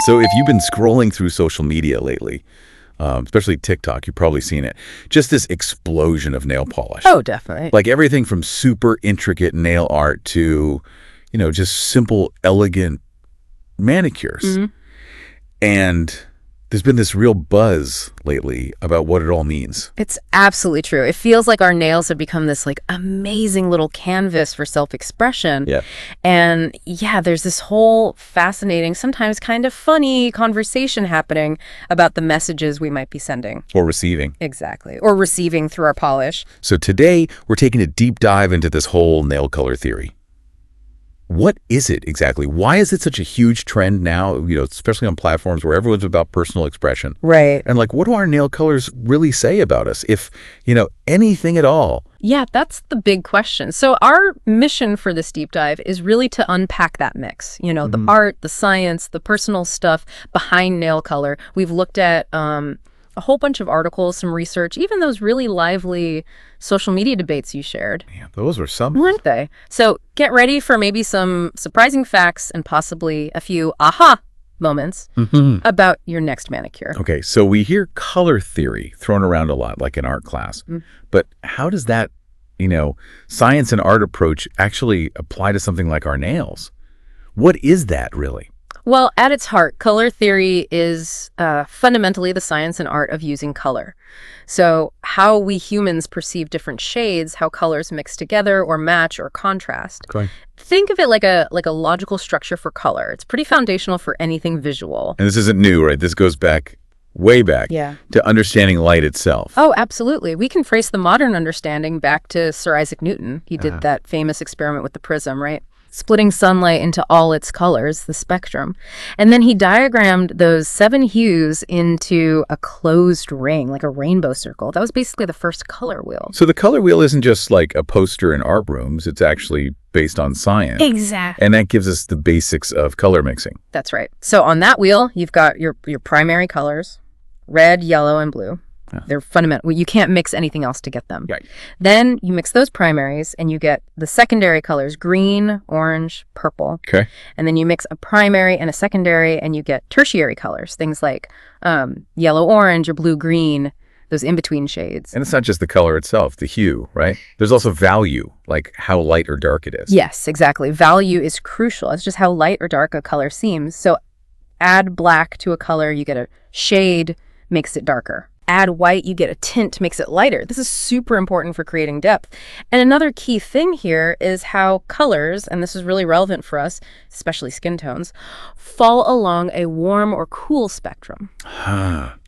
So if you've been scrolling through social media lately, especially TikTok, you've probably seen it, just this explosion of nail polish. Oh, definitely. Like everything from super intricate nail art to, just simple, elegant manicures. Mm-hmm. And there's been this real buzz lately about what it all means. It's absolutely true. It feels like our nails have become this like amazing little canvas for self-expression. Yeah. And yeah, there's this whole fascinating, sometimes kind of funny conversation happening about the messages we might be sending. Or receiving. Exactly. Or receiving through our polish. So today, we're taking a deep dive into this whole nail color theory. What is it exactly? Why is it such a huge trend now, especially on platforms where everyone's about personal expression? Right. And what do our nail colors really say about us, if, anything at all? Yeah, that's the big question. So our mission for this deep dive is really to unpack that mix, the art, the science, the personal stuff behind nail color. We've looked at a whole bunch of articles, some research, even those really lively social media debates you shared. Yeah, those were some. Weren't they? So get ready for maybe some surprising facts and possibly a few aha moments about your next manicure. Okay, so we hear color theory thrown around a lot, like in art class. But how does that, science and art approach actually apply to something like our nails? What is that really? Well, at its heart, color theory is fundamentally the science and art of using color. So how we humans perceive different shades, how colors mix together or match or contrast. Okay. Think of it like a logical structure for color. It's pretty foundational for anything visual. And this isn't new, right? This goes back, way back, to understanding light itself. Oh, absolutely. We can trace the modern understanding back to Sir Isaac Newton. He did that famous experiment with the prism, right? Splitting sunlight into all its colors, the spectrum. And then he diagrammed those 7 hues into a closed ring, like a rainbow circle. That was basically the first color wheel. So the color wheel isn't just like a poster in art rooms. It's actually based on science. Exactly. And that gives us the basics of color mixing. That's right. So on that wheel, you've got your primary colors, red, yellow, and blue. They're fundamental. You can't mix anything else to get them. Right. Then you mix those primaries and you get the secondary colors, green, orange, purple. Okay. And then you mix a primary and a secondary and you get tertiary colors, things like yellow, orange, or blue, green, those in-between shades. And it's not just the color itself, the hue, right? There's also value, like how light or dark it is. Yes, exactly. Value is crucial. It's just how light or dark a color seems. So add black to a color, you get a shade, makes it darker. Add white, you get a tint, makes it lighter. This is super important for creating depth. And another key thing here is how colors, and this is really relevant for us, especially skin tones, fall along a warm or cool spectrum.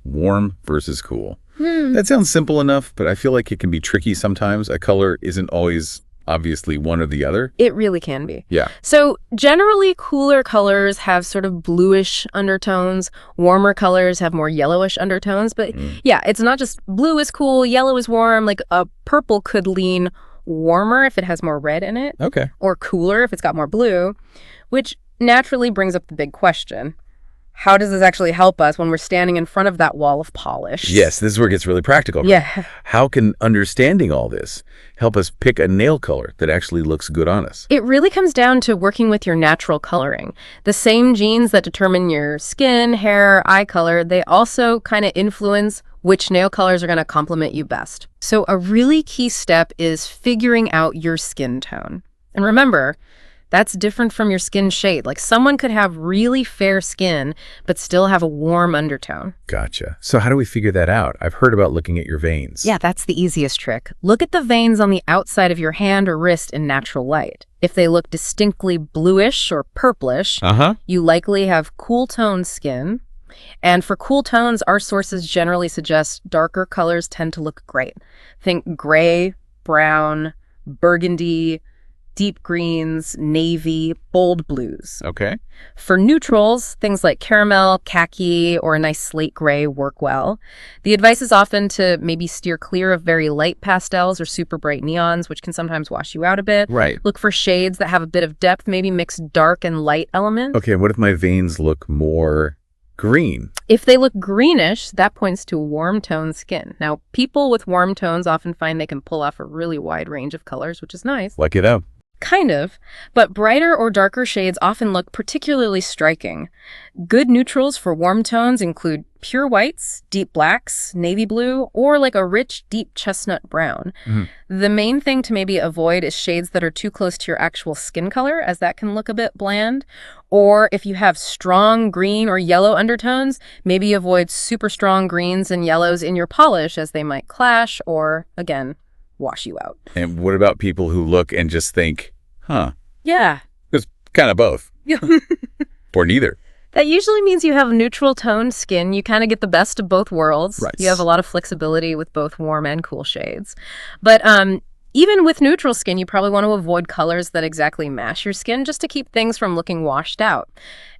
Warm versus cool. That sounds simple enough, but I feel like it can be tricky sometimes. A color isn't always obviously one or the other. It really can be. Yeah. So generally cooler colors have sort of bluish undertones. Warmer colors have more yellowish undertones. But yeah, it's not just blue is cool, yellow is warm. Like a purple could lean warmer if it has more red in it. Okay. Or cooler if it's got more blue, which naturally brings up the big question. How does this actually help us when we're standing in front of that wall of polish? Yes, this is where it gets really practical. Yeah. How can understanding all this help us pick a nail color that actually looks good on us? It really comes down to working with your natural coloring. The same genes that determine your skin, hair, eye color, they also kind of influence which nail colors are going to complement you best. So a really key step is figuring out your skin tone. And remember, that's different from your skin shade. Like someone could have really fair skin, but still have a warm undertone. Gotcha. So how do we figure that out? I've heard about looking at your veins. Yeah, that's the easiest trick. Look at the veins on the outside of your hand or wrist in natural light. If they look distinctly bluish or purplish, you likely have cool toned skin. And for cool tones, our sources generally suggest darker colors tend to look great. Think gray, brown, burgundy, deep greens, navy, bold blues. Okay. For neutrals, things like caramel, khaki, or a nice slate gray work well. The advice is often to maybe steer clear of very light pastels or super bright neons, which can sometimes wash you out a bit. Right. Look for shades that have a bit of depth, maybe mix dark and light elements. Okay, what if my veins look more green? If they look greenish, that points to warm toned skin. Now, people with warm tones often find they can pull off a really wide range of colors, which is nice. Like it up. Kind of, but brighter or darker shades often look particularly striking. Good neutrals for warm tones include pure whites, deep blacks, navy blue, or like a rich, deep chestnut brown. The main thing to maybe avoid is shades that are too close to your actual skin color, as that can look a bit bland. Or if you have strong green or yellow undertones, maybe avoid super strong greens and yellows in your polish, as they might clash or, again, wash you out. And what about people who look and just think, Yeah. it's kind of both. Or neither. That usually means you have neutral toned skin. You kind of get the best of both worlds. Right. You have a lot of flexibility with both warm and cool shades. But even with neutral skin, you probably want to avoid colors that exactly match your skin just to keep things from looking washed out.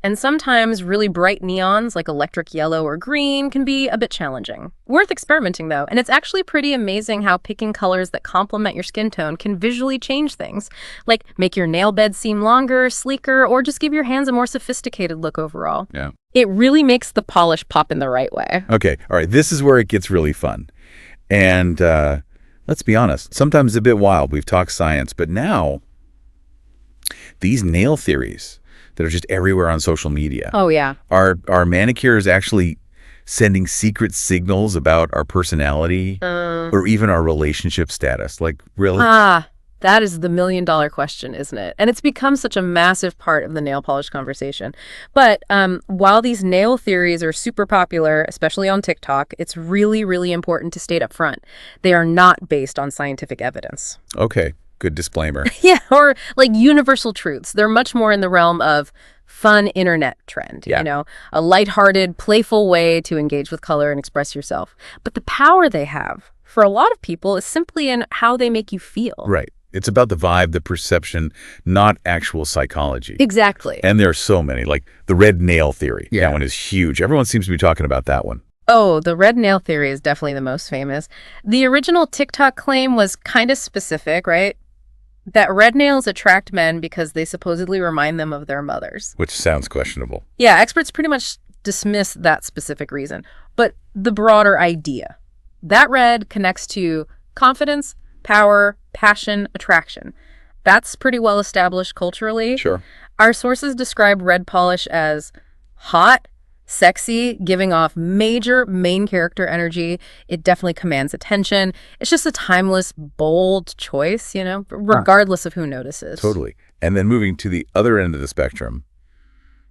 And sometimes really bright neons like electric yellow or green can be a bit challenging. Worth experimenting though, and it's actually pretty amazing how picking colors that complement your skin tone can visually change things, like make your nail bed seem longer, sleeker, or just give your hands a more sophisticated look overall. Yeah. It really makes the polish pop in the right way. Okay, all right, this is where it gets really fun. And let's be honest, sometimes a bit wild. We've talked science, but now these nail theories that are just everywhere on social media. Oh, yeah. Are manicures actually sending secret signals about our personality or even our relationship status? Like, really? That is the million-dollar question, isn't it? And it's become such a massive part of the nail polish conversation. But while these nail theories are super popular, especially on TikTok, it's really, really important to state up front. They are not based on scientific evidence. Okay, good disclaimer. Yeah, or like universal truths. They're much more in the realm of fun internet trend, Yeah. you know, a lighthearted, playful way to engage with color and express yourself. But the power they have for a lot of people is simply in how they make you feel. Right. It's about the vibe, the perception, not actual psychology. Exactly. And there are so many, like the red nail theory. Yeah. That one is huge. Everyone seems to be talking about that one. Oh, the red nail theory is definitely the most famous. The original TikTok claim was kind of specific, right? That red nails attract men because they supposedly remind them of their mothers. Which sounds questionable. Yeah, experts pretty much dismiss that specific reason. But the broader idea, that red connects to confidence, power, passion, attraction. That's pretty well established culturally. Sure. Our sources describe red polish as hot, sexy, giving off major main character energy. It definitely commands attention. It's just a timeless, bold choice, you know, regardless of who notices. Totally. And then moving to the other end of the spectrum,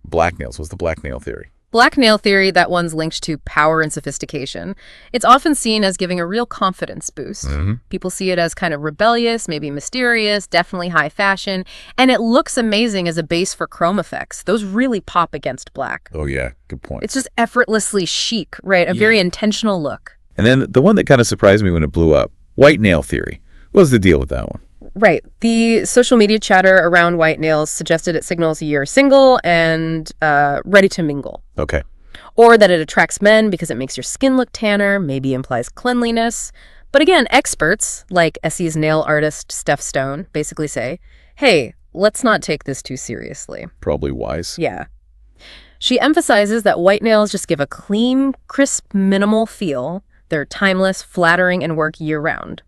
black nails. What's the black nail theory? Black nail theory, that one's linked to power and sophistication. It's often seen as giving a real confidence boost. People see it as kind of rebellious, maybe mysterious, definitely high fashion, and it looks amazing as a base for chrome effects. Those really pop against black. Oh, yeah. Good point. It's just effortlessly chic, right? A very intentional look. And then the one that kind of surprised me when it blew up, white nail theory. What's the deal with that one? Right. The social media chatter around white nails suggested it signals you're single and ready to mingle. Okay. Or that it attracts men because it makes your skin look tanner, maybe implies cleanliness. But again, experts, like Essie's nail artist Steph Stone, basically say, hey, let's not take this too seriously. Probably wise. Yeah. She emphasizes that white nails just give a clean, crisp, minimal feel. They're timeless, flattering, and work year-round.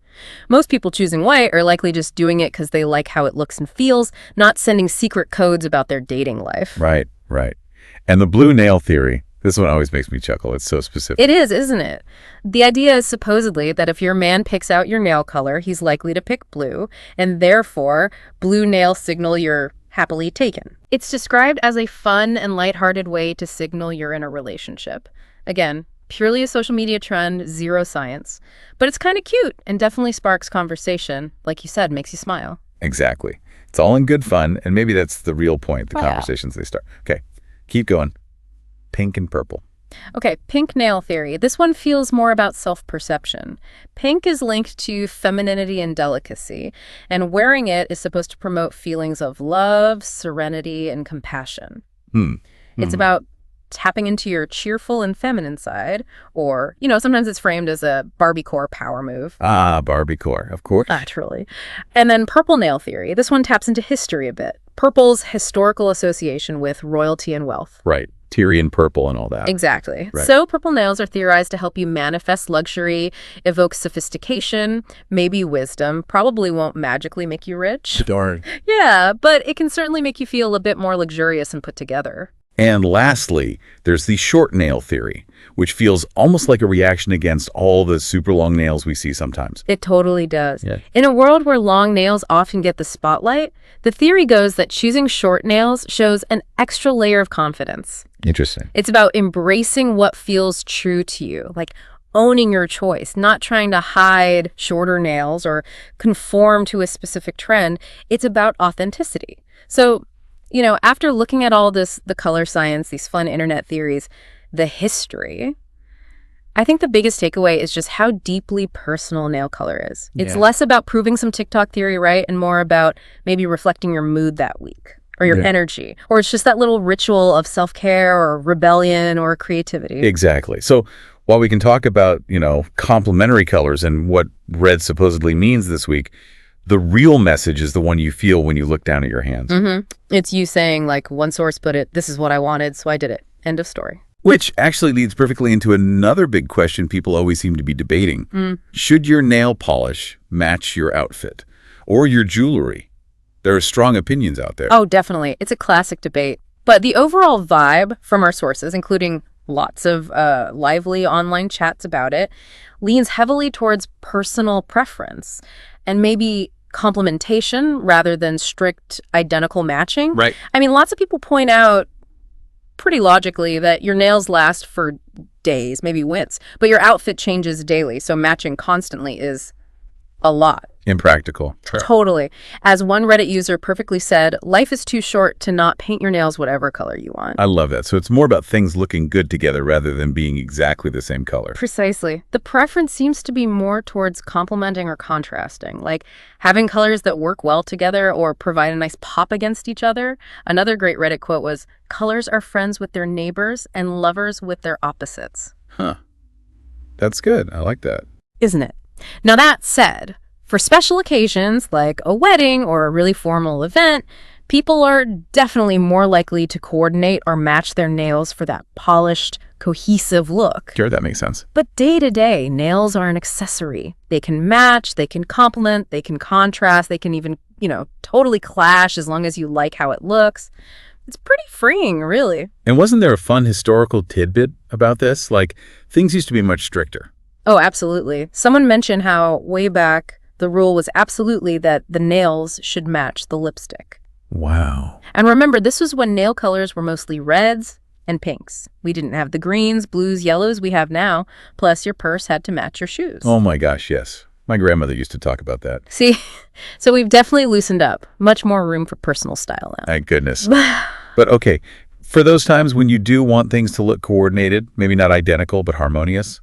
Most people choosing white are likely just doing it because they like how it looks and feels, not sending secret codes about their dating life. Right, right. And the blue nail theory, this one always makes me chuckle. It's so specific. It is, isn't it? The idea is supposedly that if your man picks out your nail color, he's likely to pick blue, and therefore blue nails signal you're happily taken. It's described as a fun and lighthearted way to signal you're in a relationship. Again, purely a social media trend, zero science. But it's kind of cute and definitely sparks conversation. Like you said, makes you smile. Exactly. It's all in good fun, and maybe that's the real point, the conversations they start. Okay, keep going. Pink and purple. Okay, pink nail theory. This one feels more about self-perception. Pink is linked to femininity and delicacy, and wearing it is supposed to promote feelings of love, serenity, and compassion. It's about tapping into your cheerful and feminine side, or, you know, sometimes it's framed as a Barbie-core power move. Ah, Barbie-core, of course. Truly. And then purple nail theory. This one taps into history a bit. Purple's historical association with royalty and wealth. Right. Tyrian purple and all that. Exactly. Right. So purple nails are theorized to help you manifest luxury, evoke sophistication, maybe wisdom. Probably won't magically make you rich. Darn. Yeah, but it can certainly make you feel a bit more luxurious and put together. And lastly, there's the short nail theory, which feels almost like a reaction against all the super long nails we see sometimes. It totally does. Yeah. In a world where long nails often get the spotlight, the theory goes that choosing short nails shows an extra layer of confidence. Interesting. It's about embracing what feels true to you, like owning your choice, not trying to hide shorter nails or conform to a specific trend. It's about authenticity. So, after looking at all this, the color science, these fun internet theories, the history, I think the biggest takeaway is just how deeply personal nail color is. It's less about proving some TikTok theory, right? And more about maybe reflecting your mood that week or your energy. Or it's just that little ritual of self-care or rebellion or creativity. Exactly. So while we can talk about, complementary colors and what red supposedly means this week, the real message is the one you feel when you look down at your hands. It's you saying, like one source put it, this is what I wanted, so I did it. End of story. Which actually leads perfectly into another big question people always seem to be debating. Should your nail polish match your outfit or your jewelry? There are strong opinions out there. Oh, definitely. It's a classic debate. But the overall vibe from our sources, including lots of lively online chats about it, leans heavily towards personal preference and maybe complementation rather than strict identical matching. Right. I mean, lots of people point out pretty logically that your nails last for days, maybe weeks, but your outfit changes daily, so matching constantly is a lot. Impractical. Totally. As one Reddit user perfectly said, life is too short to not paint your nails whatever color you want. I love that. So it's more about things looking good together rather than being exactly the same color. Precisely. The preference seems to be more towards complementing or contrasting, like having colors that work well together or provide a nice pop against each other. Another great Reddit quote was, colors are friends with their neighbors and lovers with their opposites. Huh. That's good. I like that. Isn't it? Now that said, for special occasions like a wedding or a really formal event, people are definitely more likely to coordinate or match their nails for that polished, cohesive look. Sure, that makes sense. But day to day, nails are an accessory. They can match, they can complement, they can contrast, they can even, totally clash as long as you like how it looks. It's pretty freeing, really. And wasn't there a fun historical tidbit about this? Like, things used to be much stricter. Oh, absolutely. Someone mentioned how way back, the rule was absolutely that the nails should match the lipstick. Wow. And remember, this was when nail colors were mostly reds and pinks. We didn't have the greens, blues, yellows we have now. Plus, your purse had to match your shoes. Oh my gosh, yes. My grandmother used to talk about that. See, so we've definitely loosened up. Much more room for personal style now. Thank goodness. But okay, for those times when you do want things to look coordinated, maybe not identical, but harmonious,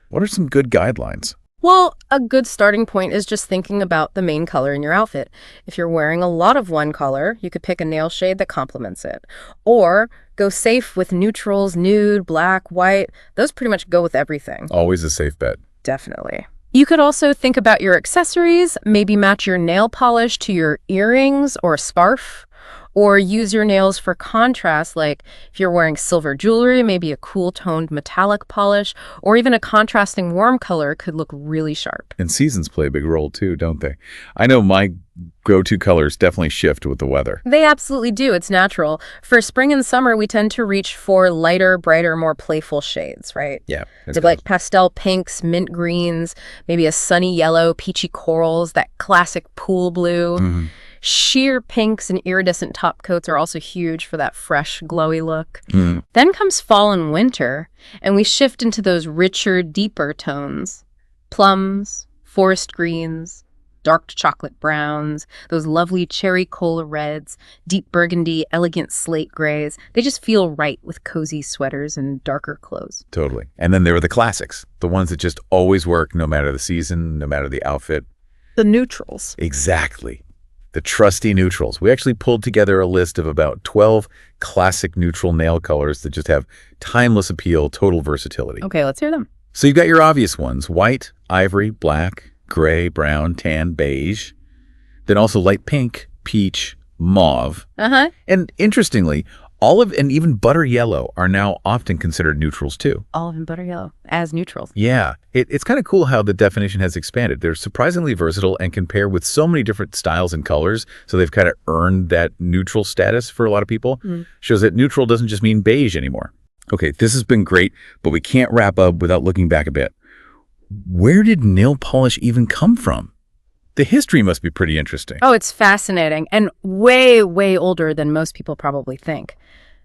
what are some good guidelines? Well, a good starting point is just thinking about the main color in your outfit. If you're wearing a lot of one color, you could pick a nail shade that complements it. Or go safe with neutrals, nude, black, white. Those pretty much go with everything. Always a safe bet. Definitely. You could also think about your accessories, maybe match your nail polish to your earrings or a scarf. Or use your nails for contrast, like if you're wearing silver jewelry, maybe a cool-toned metallic polish, or even a contrasting warm color could look really sharp. And seasons play a big role too, don't they? I know my go-to colors definitely shift with the weather. They absolutely do. It's natural. For spring and summer, we tend to reach for lighter, brighter, more playful shades, right? Yeah. So like pastel pinks, mint greens, maybe a sunny yellow, peachy corals, that classic pool blue. Sheer pinks and iridescent top coats are also huge for that fresh, glowy look. Then comes fall and winter, and we shift into those richer, deeper tones. Plums, forest greens, dark chocolate browns, those lovely cherry cola reds, deep burgundy, elegant slate grays. They just feel right with cozy sweaters and darker clothes. Totally. And then there are the classics, the ones that just always work no matter the season, no matter the outfit. The neutrals. Exactly. The trusty neutrals. We actually pulled together a list of about 12 classic neutral nail colors that just have timeless appeal, total versatility. Okay, let's hear them. So you've got your obvious ones: white, ivory, black, gray, brown, tan, beige. Then also light pink, peach, mauve. And interestingly, Olive and even butter yellow are now often considered neutrals too. Olive and butter yellow as neutrals. Yeah, it's kind of cool how the definition has expanded. They're surprisingly versatile and can pair with so many different styles and colors, so they've kind of earned that neutral status for a lot of people. Shows that neutral doesn't just mean beige anymore. Okay, this has been great, but we can't wrap up without looking back a bit. Where did nail polish even come from? The history must be pretty interesting. Oh, it's fascinating and way, way older than most people probably think.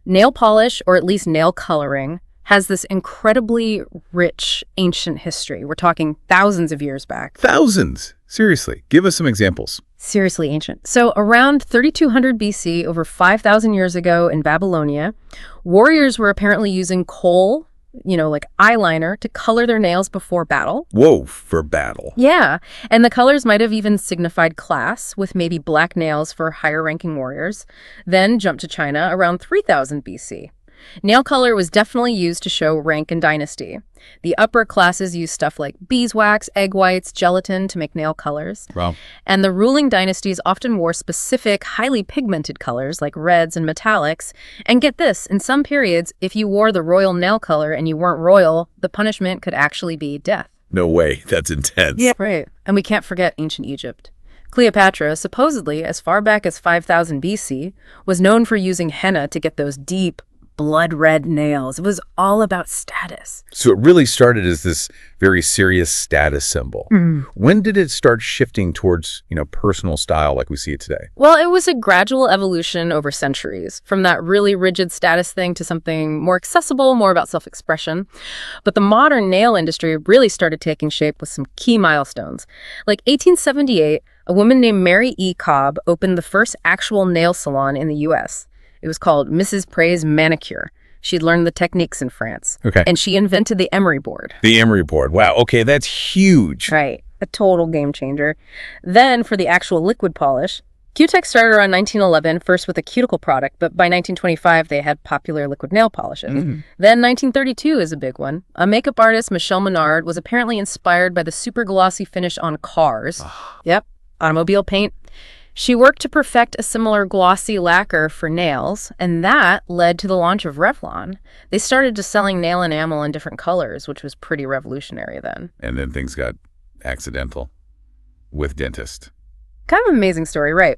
Nail polish, or at least nail coloring, has this incredibly rich ancient history. We're talking thousands of years back. Thousands? Seriously, give us some examples. Seriously ancient. So around 3200 BC, over 5,000 years ago in Babylonia, warriors were apparently using coal, like eyeliner, to color their nails before battle. Whoa, for battle. Yeah, and the colors might have even signified class, with maybe black nails for higher-ranking warriors. Then jump to China around 3000 BC. Nail color was definitely used to show rank and dynasty. The upper classes used stuff like beeswax, egg whites, gelatin to make nail colors. Wow. And the ruling dynasties often wore specific, highly pigmented colors like reds and metallics. And get this, in some periods, if you wore the royal nail color and you weren't royal, the punishment could actually be death. No way. That's intense. Yeah, right. And we can't forget ancient Egypt. Cleopatra, supposedly as far back as 5000 BC, was known for using henna to get those deep, blood-red nails. It was all about status. So it really started as this very serious status symbol. When did it start shifting towards, personal style like we see it today? Well, it was a gradual evolution over centuries, from that really rigid status thing to something more accessible, more about self-expression. But the modern nail industry really started taking shape with some key milestones. Like 1878, a woman named Mary E. Cobb opened the first actual nail salon in the U.S. It was called Mrs. Prey's Manicure. She'd learned the techniques in France. Okay. And she invented the emery board. The emery board. Wow. Okay, that's huge. Right. A total game changer. Then for the actual liquid polish, Q-Tech started around 1911, first with a cuticle product, but by 1925, they had popular liquid nail polishes. Then 1932 is a big one. A makeup artist, Michelle Menard, was apparently inspired by the super glossy finish on cars. Yep. Automobile paint. She worked to perfect a similar glossy lacquer for nails, and that led to the launch of Revlon. They started just selling nail enamel in different colors, which was pretty revolutionary then. And then things got accidental with dentist. Kind of an amazing story, right?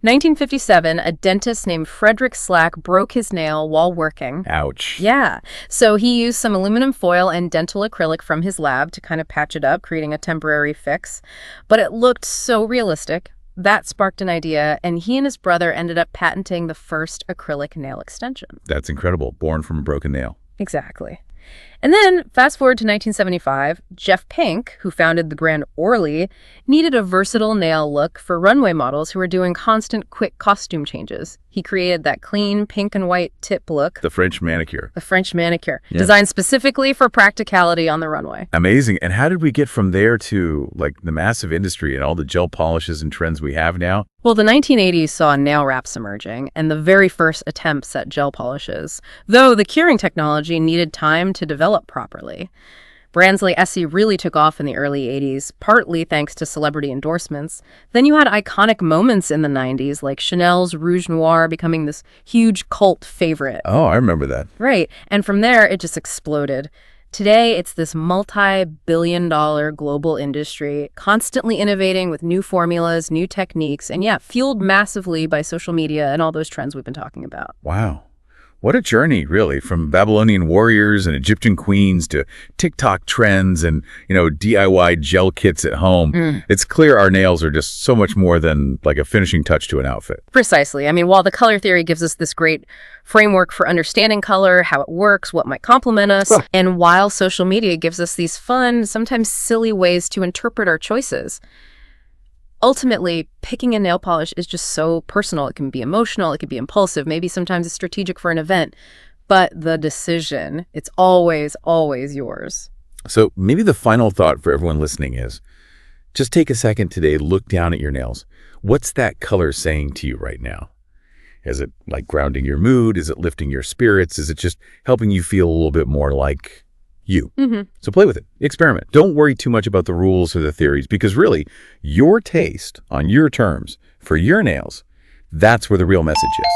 1957, a dentist named Frederick Slack broke his nail while working. Ouch. Yeah. So he used some aluminum foil and dental acrylic from his lab to kind of patch it up, creating a temporary fix. But it looked so realistic. That sparked an idea, and he and his brother ended up patenting the first acrylic nail extension. That's incredible. Born from a broken nail. Exactly. And then, fast forward to 1975, Jeff Pink, who founded the brand Orly, needed a versatile nail look for runway models who were doing constant, quick costume changes. He created that clean pink and white tip look. The French manicure. The French manicure, designed specifically for practicality on the runway. Amazing. And how did we get from there to, the massive industry and all the gel polishes and trends we have now? Well, the 1980s saw nail wraps emerging and the very first attempts at gel polishes, though the curing technology needed time to develop properly. Brands like Essie really took off in the early 80s, partly thanks to celebrity endorsements. Then you had iconic moments in the 90s, like Chanel's Rouge Noir becoming this huge cult favorite. Oh, I remember that. Right. And from there, it just exploded. Today, it's this multi-billion-dollar global industry, constantly innovating with new formulas, new techniques, and fueled massively by social media and all those trends we've been talking about. Wow. What a journey, really, from Babylonian warriors and Egyptian queens to TikTok trends and, DIY gel kits at home. It's clear our nails are just so much more than a finishing touch to an outfit. Precisely. I mean, while the color theory gives us this great framework for understanding color, how it works, what might complement us, and while social media gives us these fun, sometimes silly ways to interpret our choices, ultimately, picking a nail polish is just so personal. It can be emotional, it can be impulsive, maybe sometimes it's strategic for an event. But the decision, it's always, always yours. So maybe the final thought for everyone listening is, just take a second today, look down at your nails. What's that color saying to you right now? Is it grounding your mood? Is it lifting your spirits? Is it just helping you feel a little bit more like you? So play with it. Experiment. Don't worry too much about the rules or the theories, because really, your taste on your terms for your nails, that's where the real message is.